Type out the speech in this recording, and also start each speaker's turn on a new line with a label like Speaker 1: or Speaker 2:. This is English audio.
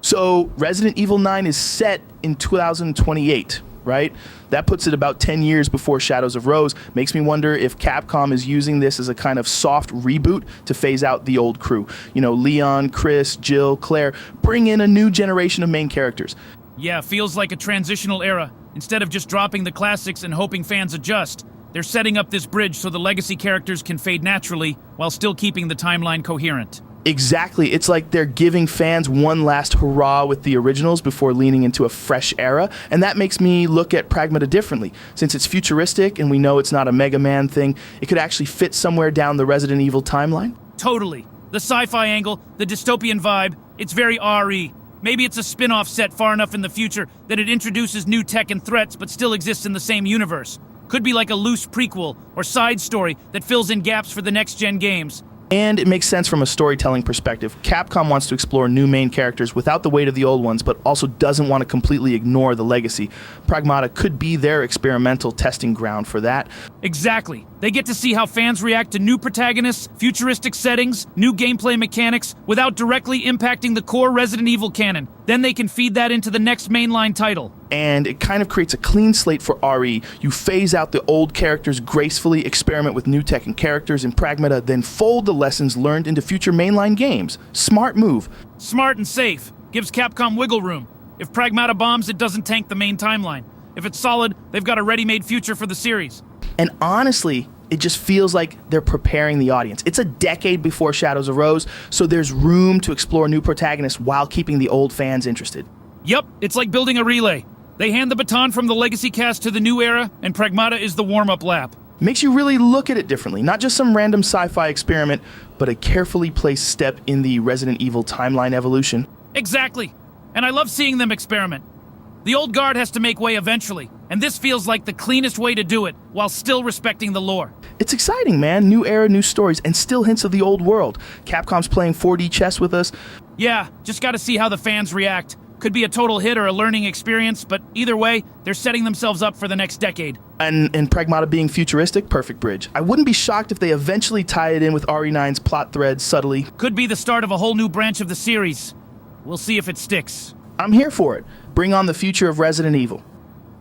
Speaker 1: So Resident Evil 9 is set in 2028, right? That puts it about 10 years before Shadows of Rose. Makes me wonder if Capcom is using this as a kind of soft reboot to phase out the old crew. You know, Leon, Chris, Jill, Claire, bring in a new generation of main characters.
Speaker 2: Yeah, feels like a transitional era. Instead of just dropping the classics and hoping fans adjust, they're setting up this bridge so the legacy characters can fade naturally while still keeping the timeline coherent.
Speaker 1: Exactly. It's like they're giving fans one last hurrah with the originals before leaning into a fresh era, and that makes me look at Pragmata differently. Since it's futuristic and we know it's not a Mega Man thing, it could actually fit somewhere down the Resident Evil timeline.
Speaker 2: Totally. The sci-fi angle, the dystopian vibe, it's very RE. Maybe it's a spin-off set far enough in the future that it introduces new tech and threats but still exists in the same universe. Could be like a loose prequel or side story that fills in gaps for the next-gen games.
Speaker 1: And it makes sense from a storytelling perspective. Capcom wants to explore new main characters without the weight of the old ones, but also doesn't want to completely ignore the legacy. Pragmata could be their experimental testing ground for that.
Speaker 2: Exactly. They get to see how fans react to new protagonists, futuristic settings, new gameplay mechanics, without directly impacting the core Resident Evil canon. Then they can feed that into the next mainline title.
Speaker 1: And it kind of creates a clean slate for RE. You phase out the old characters gracefully, experiment with new tech and characters in Pragmata, then fold the lessons learned into future mainline games. Smart move.
Speaker 2: Smart and safe. Gives Capcom wiggle room. If Pragmata bombs, it doesn't tank the main timeline. If it's solid, they've got a ready-made future for the series.
Speaker 1: And honestly, it just feels like they're preparing the audience. It's a decade before Shadows of Rose, so there's room to explore new protagonists while keeping the old fans interested.
Speaker 2: Yup, it's like building a relay. They hand the baton from the legacy cast to the new era, and Pragmata is the warm-up lap.
Speaker 1: Makes you really look at it differently. Not just some random sci-fi experiment, but a carefully placed step in the Resident Evil timeline evolution.
Speaker 2: Exactly. And I love seeing them experiment. The old guard has to make way eventually, and this feels like the cleanest way to do it, while still respecting the lore.
Speaker 1: It's exciting, man. New era, new stories, and still hints of the old world. Capcom's playing 4D chess with us.
Speaker 2: Yeah, just gotta see how the fans react. Could be a total hit or a learning experience, but either way, they're setting themselves up for the next decade.
Speaker 1: And Pragmata being futuristic, perfect bridge. I wouldn't be shocked if they eventually tie it in with RE9's plot thread subtly.
Speaker 2: Could be the start of a whole new branch of the series. We'll see if it sticks.
Speaker 1: I'm here for it. Bring on the future of Resident Evil.